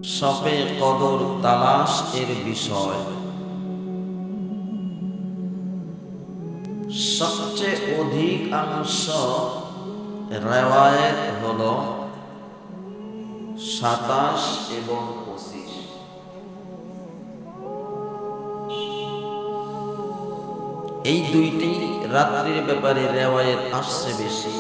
শবে কদর তালাশ এর বিষয়। সবচেয়ে অধিকাংশ রিওয়ায়াত হলো 27 এবং 25। এই দুইটি রাত্রির ব্যাপারে রিওয়ায়াত আসছে বেশি।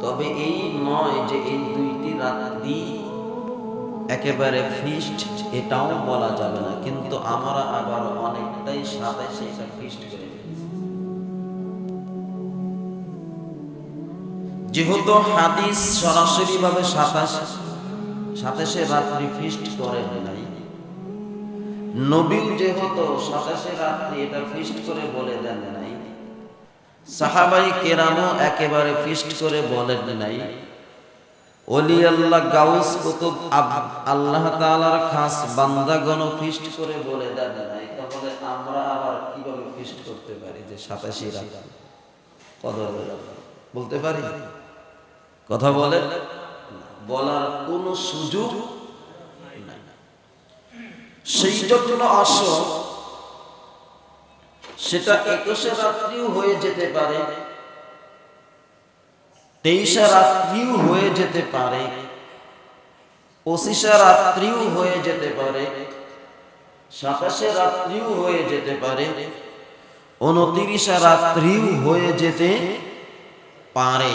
তবে এই নয় যে এই দুইটি রাত্রি একেবারে ফিক্সড, এটাও বলা যাবে না। কিন্তু আমরা আবার অনেকটাই সাথে সেটা ফিক্সড করে ফেলেছি। যেহেতু হাদিস সরাসরি ভাবে 27 রাত্রি ফিক্সড করেন নাই, নবী যেহেতু 27 রাত্রি এটা ফিক্সড করে বলে দেন নাই, সাহাবাই কেরামও একেবারে ফিক্সড করে বলেন নাই, ওলি আল্লাহ গাউস কুতুব আল্লাহ তাআলার খাস বান্দাগণ ফিক্সড করে বলে দেন নাই, তাহলে আমরা আবার কিভাবে ফিক্সড করতে পারি যে 27 রাত কদর বলতে পারি? কথা বলে বলার কোনো সুযোগ নাই। সেই জন্য আসো সেটা 21 রাত্রিও হয়ে যেতে পারে, 23 রাত্রিও হয়ে যেতে পারে, 25 রাত্রিও হয়ে যেতে পারে, 27 রাত্রিও হয়ে যেতে পারে, 29 রাত্রিও হয়ে যেতে পারে।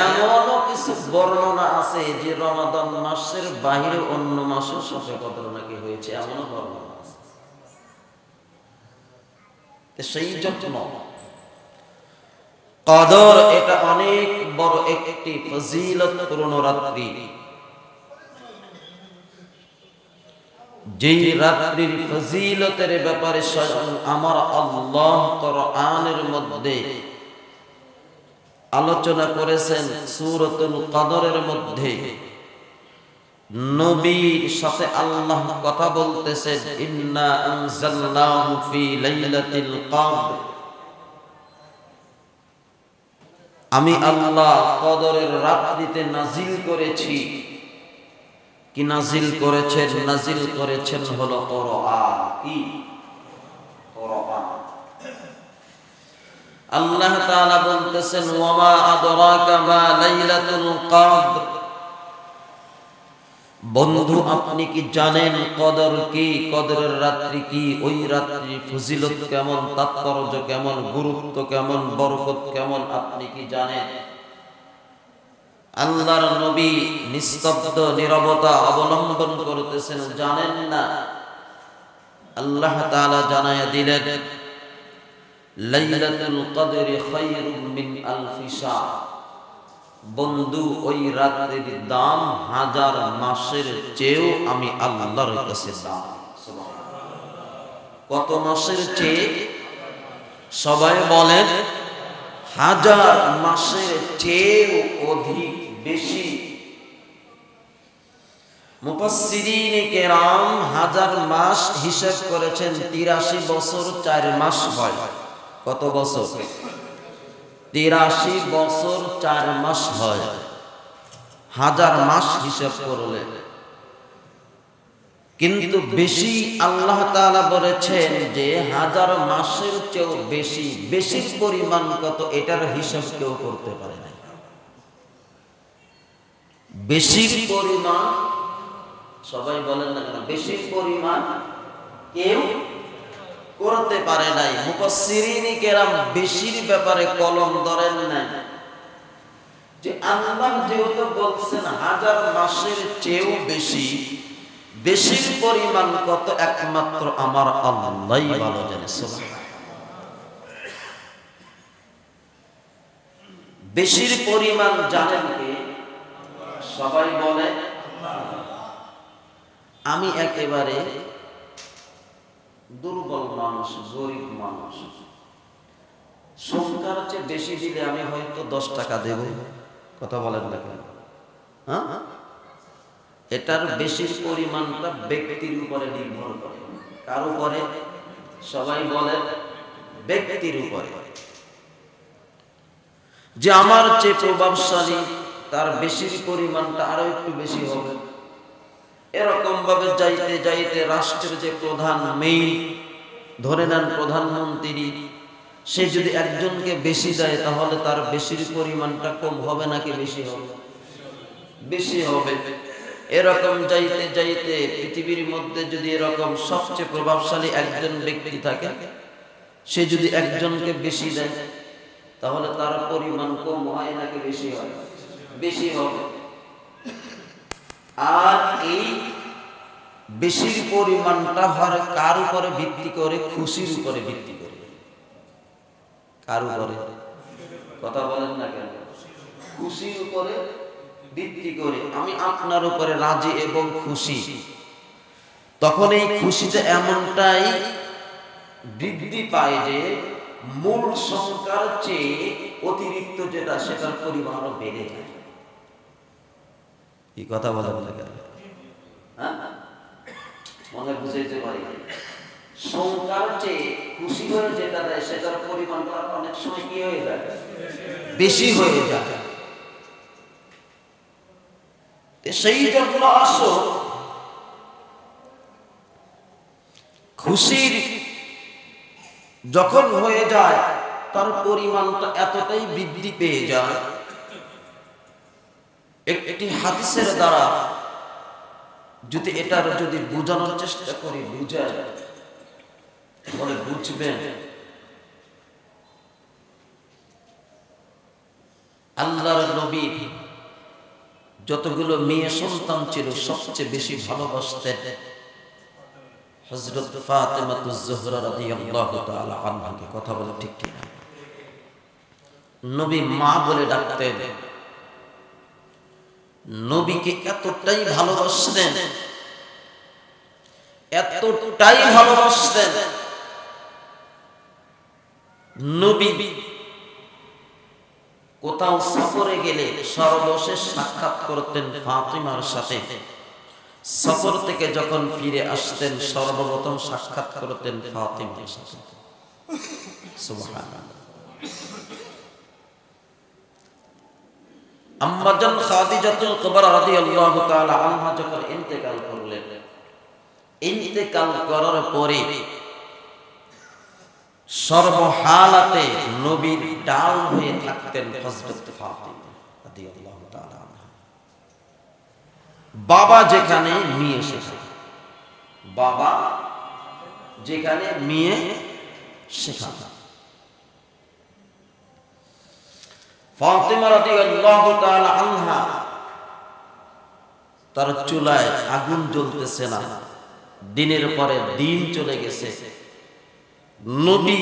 এমনও কিছু বর্ণনা আছে যে রমাদান মাসের বাইরে অন্য মাসেও শবে কদর নাকি হয়েছে, এমনও বর্ণনা আছে। সেই জন্য কদর এটা অনেক বড় একটি ফজিলতপূর্ণ রাত্রি। যেই রাত্রির ফজিলতের ব্যাপারে স্বয়ং আমার আল্লাহ কোরআনের মধ্যে আলোচনা করেছেন। সূরাতুল কদরের মধ্যে নবীর সাথে আল্লাহ কথা বলতেছেন, ইন্না আনজালনাহু ফি লাইলাতিল কদর। আমি আল্লাহ কদরের রাত্রিতে নাজিল করেছি। কি নাজিল করেছেন? নাজিল করেছেন হলো কোরআন। কি কোরআন? আল্লাহ তাআলা বলতেছেন, ওয়ামা আদরাকা মা লাইলাতুল কদর। বন্ধু, আপনি কি জানেন কদর কি? কদরের রাত্রি কি? ওই রাত্রির ফজিলত কেমন, তাৎপর্য কেমন, গুরুত্ব কেমন, বরকত কেমন, আপনি কি জানেন? আল্লাহর নবী নিস্তব্ধ নীরবতা অবলম্বন করতেছেন, জানেন না। আল্লাহ তাআলা জানায়া দিলেন, লাইলাতুল কদরি খায়রুম মিন আলফি শাহর। বন্ধু, ওই রাতের দাম 1000 মাসের চেয়েও আমি আল্লাহর কাছে দাম। কত মাসের চেয়ে? সবাই বলেন 1000 মাসের চেয়েও অধিক বেশি। মুফাসসিরিনে কেরাম 1000 মাস হিসাব করেছেন 83 বছর 4 মাস হয়। কত বছর? 83 বছর 4 মাস হয় 1000 মাস হিসাব করলে। কিন্তু বেশি আল্লাহ তাআলা বলেছেন যে 1000 মাসের চেয়েও বেশি। বেশির পরিমাণ কত এটার হিসাব কেউ করতে পারে না। বেশির পরিমাণ সবাই বলেন না কেন? বেশির পরিমাণ কেউ করতে পারে নাই। মুফাসসিরিনে কেরাম বেশির ব্যাপারে কলম ধরেন নাই, যে আল্লাহ যেহেতু বলছেন 1000 মাসের চেয়েও বেশি, বেশির পরিমাণ কত একমাত্র আমার আল্লাহই ভালো জানে। সুবহানাল্লাহ। বেশির পরিমাণ জানেন কে? সবাই বলে আমি একেবারে দুর্বল মানুষ, গরিব মানুষ, সংখ্যার চেয়ে বেশি দিলে আমি হয়তো 10 টাকা দেব। কথা বলেন না কেন? হ্যাঁ, এটার বেশির পরিমাণটা ব্যক্তির উপরে নির্ভর করে। কার উপরে? সবাই বলে ব্যক্তির উপরে। যে আমার চেয়ে প্রভাবশালী, তার বেশির পরিমাণটা আরো একটু বেশি হবে। এরকম ভাবে যাইতে যাইতে রাষ্ট্রের যে প্রধান মেইন, ধরে নেন প্রধানমন্ত্রী, সে যদি একজনকে বেশি দেয় তাহলে তার বেশির পরিমাণটা কম হবে নাকি বেশি হবে? বেশি হবে। এরকম যাইতে যাইতে পৃথিবীর মধ্যে যদি এরকম সবচেয়ে প্রভাবশালী একজন ব্যক্তি থাকে, সে যদি একজনকে বেশি দেয় তাহলে তার পরিমাণ কম হয় নাকি বেশি হয়? বেশি হবে। আর এই বেশির পরিমাণটা হয় কার উপরে ভিত্তি করে? খুশির উপরে ভিত্তি করে। কার উপরে? কথা বলেন না কেন? খুশির উপরে ভিত্তি করে। আমি আপনার উপরে রাজি এবং খুশি, তখন এই খুশিটা এমনটাই বৃদ্ধি পায় যে মূল সংখ্যার চেয়ে অতিরিক্ত যেটা, সেটার পরিমাণ বেড়ে যায়। কি কথা বলেন না কেন? মনে বুঝাইতে পারি, সংখ্যার চেয়ে খুশি হয়ে যেটা দেয় সেটার পরিমাণটা অনেক সময় কি হয়ে যায়? বেশি হয়ে যায়। সেই জন্য আসো খুশির যখন হয়ে যায় তার পরিমাণটা এতটাই বৃদ্ধি পেয়ে যায়। একটি হাদিসের দ্বারা যদি এটার যদি বোঝানোর চেষ্টা করি, বুঝায় বলে বুঝবেন। আল্লাহর নবীর যতগুলো মেয়ে সন্তান ছিল সবচেয়ে বেশি ভালোবাসতেন হযরত ফাতেমাতুজ জোহরা রাদিয়াল্লাহু তাআলা আনহাকে। কথা বলে ঠিক কি? নবী মা বলে ডাকতেন। নবীকে এতটাই ভালোবাসতেন, এতটাই ভালোবাসতেন, নবী কোথাও সফরে গেলে সর্বশেষ সাক্ষাৎ করতেন ফাতিমার সাথে। সফর থেকে যখন ফিরে আসতেন সর্বপ্রথম সাক্ষাৎ করতেন ফাতিমার সাথে। সুবহানাল্লাহ। আম্মা জান খাদিজাতুল কুবরা রাদিয়াল্লাহু তাআলা আনহা যখন ইন্তেকাল করলেন, ইন্তেকাল করার পরে সর্বহালাতে নবীর ডাল হয়ে থাকতেন হযরত ফাতিমা রাদিয়াল্লাহু তাআলা আনহা। বাবা যেখানে মেয়ে সেখানে, বাবা যেখানে মেয়ে সেখানে। ফাতিমা রাদিয়াল্লাহু তাআলা আনহা তার চুলায় আগুন জ্বলতেছে না, দিনের পরে দিন চলে গেছে। নবী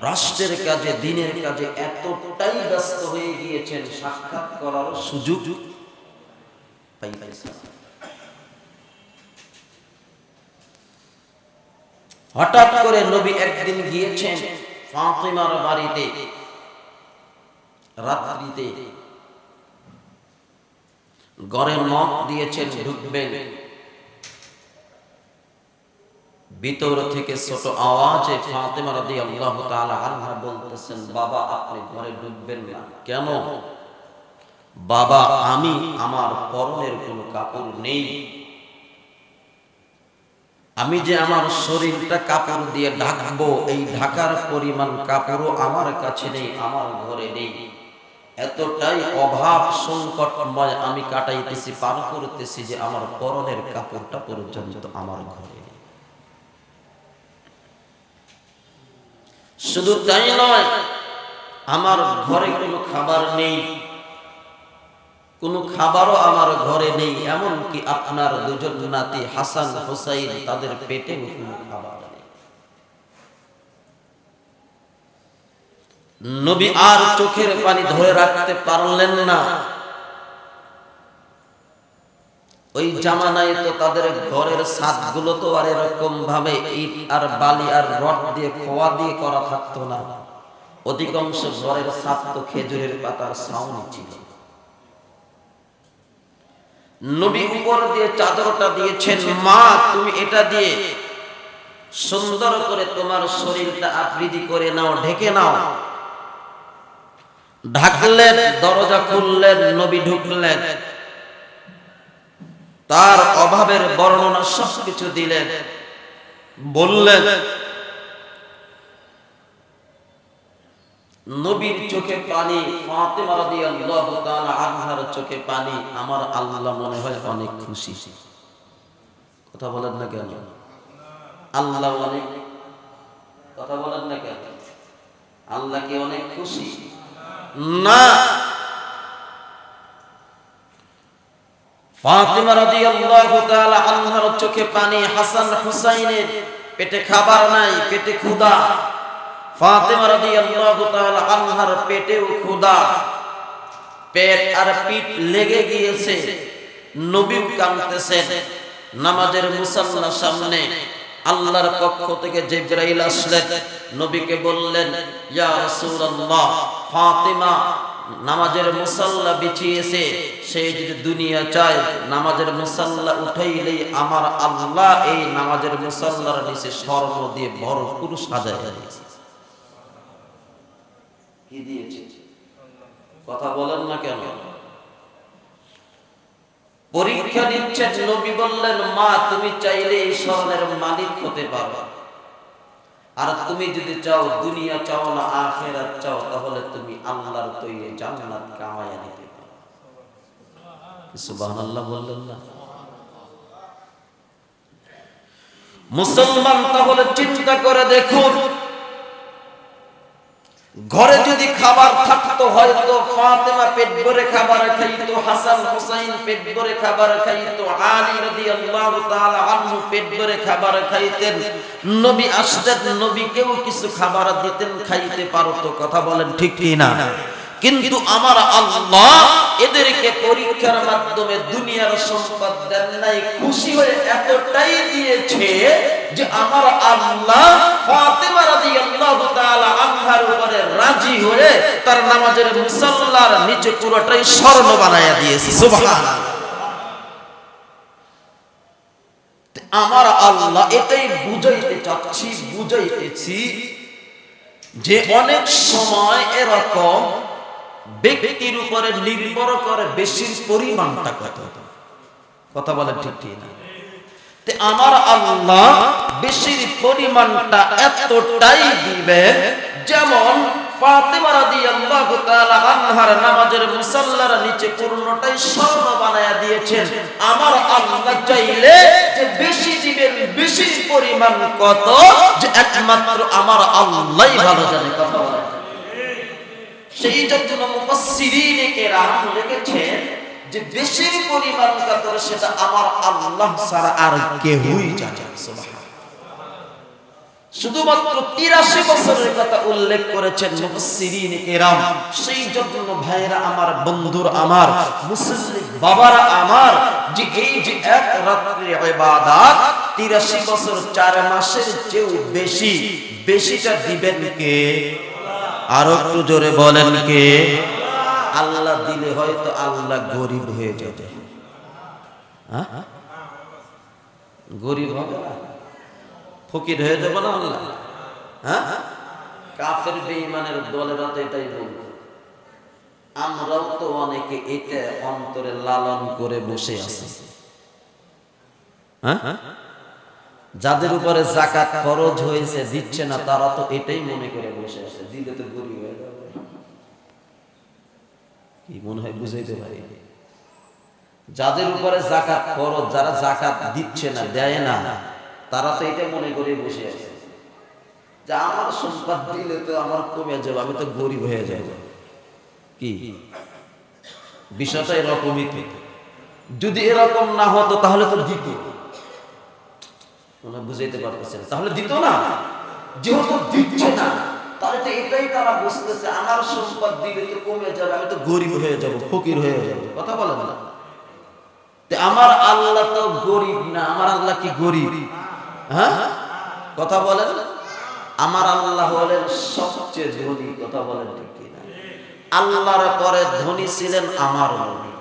রাষ্ট্রের কাজে, দিনের কাজে এতটাই ব্যস্ত হয়ে গিয়েছেন, সাক্ষাৎ করার সুযোগ পাইতেছেন। হঠাৎ করে নবী একদিন গিয়েছেন ফাতিমার বাড়িতে রাত্রিতে, ঘরে নক দিয়েছেন, ঢুকবেন। ভিতর থেকে ছোট আওয়াজে ফাতিমা রাদিয়াল্লাহু তাআলা আনহা বলতেছেন, বাবা আপনি ঘরে ঢুকবেন না কেন? বাবা আমি, আমার পরনের কোনো কাপড় নেই, আমি যে আমার শরীরটা কাপড় দিয়ে ঢাকবো, এই ঢাকার পরিমাণ কাপড়ও আমার কাছে নেই, আমার ঘরে নেই। এতটাই অভাব সংকটময় আমি কাটাইতেছি, পার করতেছি যে আমার পরনের কাপড়টা পর্যন্ত আমার ঘরে। শুধু তাই নয়, আমার ঘরে কোনো খাবার নেই, কোনো খাবারও আমার ঘরে নেই, এমনকি আপনার দুজন নাতি হাসান হুসাইন তাদের পেটে কোনো খাবার নেই। নবী আর চোখের পানি ধরে রাখতে পারলেন না। ওই জামানায় তো তাদের ঘরের ছাদগুলো তো আর এরকম ভাবে ইট আর বালি আর রড দিয়ে খোয়া দিয়ে করা থাকতো না। অধিকাংশ ঘরের ছাদ তো খেজুরের পাতার ছাউনি ছিল। নবী উপর দিয়ে চাদরটা দিয়েছেন, মা তুমি এটা দিয়ে সুন্দর করে তোমার শরীরটা আবৃতি করে নাও, ঢেকে নাও। ঢাকলেন, দরজা খুললেন, নবী ঢুকলেন, তার অভাবের বর্ণনা সবকিছু দিলেন, বললেন নবীর চোখে পানি, ফাতেমা রাদিয়াল্লাহু তাআলা আনহার চোখে পানি। আমার আল্লাহ মনে হয় অনেক খুশি। কথা বলেন না কেন? আল্লাহ অনেক, কথা বলেন না কেন? আল্লাহ কি অনেক খুশি না? ফাতেমা রাদিয়াল্লাহু তাআলা আনহার চোখে পানি, হাসান হুসাইনের পেটে খাবার নাই, পেটে ক্ষুধা। ফাতেমা রাদিয়াল্লাহু তাআলা আনহার পেটেও ক্ষুধা, পেট আর পিঠ লেগে গিয়েছে। নবী কাঁদতেছেন। নামাজের মুসাল্লার সামনে আল্লাহর পক্ষ থেকে জিবরাইল আসলেন, নবীকে বললেন, ইয়া রাসূলুল্লাহ, ফাতেমা নামাজের মুসাল্লা বিছিয়েছে, সে যদি দুনিয়া চায় নামাজের মুসাল্লা উঠাইলেই আমার আল্লাহ এই নামাজের মুসাল্লার নিচে স্বর্ণ দিয়ে ভরপুর সাজায় দিয়েছে। কি দিয়েছে? কথা বলেন না কেন? পরীক্ষা দিচ্ছেন। নবী বললেন, মা তুমি চাইলে এই স্বর্ণের মালিক হতে পারো, আর তুমি যদি চাও, দুনিয়া চাও না আখিরাত চাও, তাহলে তুমি আল্লাহর তৈরি জান্নাত কামাইয়া নিতে পারো। সুবহানাল্লাহ বললেন না? মুসলমান তাহলে চিন্তা করে দেখুন, ঘরে যদি খাবার থাকতো হয়তো ফাতেমা পেট ভরে খাবার খাইতো, হাসান হুসাইন পেট ভরে খাবার খাইতো, আলী রাদিয়াল্লাহু তাআলা আনহু পেট ভরে খাবার খাইতেন। নবী আসতেন, নবীকেও কিছু খাবার দিতেন, খাইতে পারতো। কথা বলেন ঠিক কি না? কিন্তু আমার আল্লাহ এদেরকে পরীক্ষার মাধ্যমে দুনিয়ার সম্পদ দেন নাই, খুশি হয়ে এতটাই দিয়েছে যে আমার আল্লাহ ফাতেমা রাদিয়াল্লাহু তাআলা আনহার উপরে রাজি হয়ে তার নামাজের মুসাল্লার নিচে পুরোটাই স্বর্ণ বানায়া দিয়েছে। সুবহানাল্লাহ। আমার আল্লাহ এটাই বুঝাইতেছি যে অনেক সময় এরকম ব্যক্তির উপরে নির্ভর করে বেশির পরিমাণটা কত। কথা বলে ঠিক ঠিক না? আমার আল্লাহ বেশির পরিমাণটা এতটাই দিবেন, যেমন ফাতেমা রাদিয়াল্লাহু তাআলা আনহার নামাজের মুসাল্লার নিচে পূর্ণটাই স্বর্ণ বানায়া দিয়েছেন। আমার আল্লাহ চাইলে যে বেশি দিবেন, বেশি পরিমাণ কত, যে একমাত্র আমার আল্লাহই ভালো জানে। কথা বলে সেই জন্য মুফাসসিরিনে কেরাম লিখেছেন যে বেশির পরিমাণ কত সেটা আমার আল্লাহ ছাড়া আর কেউই জানে না। সুবহানাল্লাহ। শুধুমাত্র 83 বছরের কথা উল্লেখ করেছেন মুফাসসিরিনে কেরাম। সেই জন্য ভাইরা আমার, বন্ধুরা আমার, মুসলিম বাবারা আমার, যে এই যে এক রাত্রির ইবাদত 83 বছর 4 মাসের চেয়েও বেশি, বেশিটা দিবেন কে? আর একটু জোরে বলেন কে? আল্লাহ দিলে হয়তো আল্লাহ গরিব হয়ে যাবে। গরিব হবে না, ফকির হয়ে যাবে না আল্লাহ? কাফের বেঈমানের দলেরা তো এটাই বলবে। আমরাও তো অনেকে এটা অন্তরে লালন করে বসে আছি। যাদের উপরে যাকাত ফরজ হয়েছে দিচ্ছে না, তারা তো এটাই মনে করে বসে আছে, দিলে তো গরিব হয়ে যাবে। কি মনে হয় বুঝাইতে পারি? যাদের উপরে যাকাত ফরজ, যারা যাকাত দিচ্ছে না, দেয় না, তারা তো এটা মনে করে বসে আছে যে আমার সম্পদ দিলে তো আমার কমে যাবে, আমি তো গরিব হয়ে যাব। কি বিষয়টা এরকমই। যদি এরকম না হতো তাহলে তো দিত। বুঝাইতে পারতেছেন? তাহলে দিত না, যেহেতু দিচ্ছে না, তাহলে তো এটাই তারা বুঝতেছে আমার সম্পদ দিলে তো কমে যাবে, আমি তো গরিব হয়ে যাব, ফকির হয়ে যাব। কথা বলেন না? আমার আল্লাহ তো গরিব না। আমার আল্লাহ কি গরিব? কথা বলেন। আমার আল্লাহ হলেন সবচেয়ে ধনী। কথা বলেন ঠিক কিনা? আল্লাহর পরে ধনী ছিলেন আমার নবী।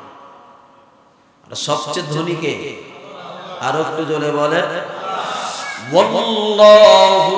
আর সবচেয়ে ধনী কে? আর একটু জোরে বলেন। ওয়াল্লাহু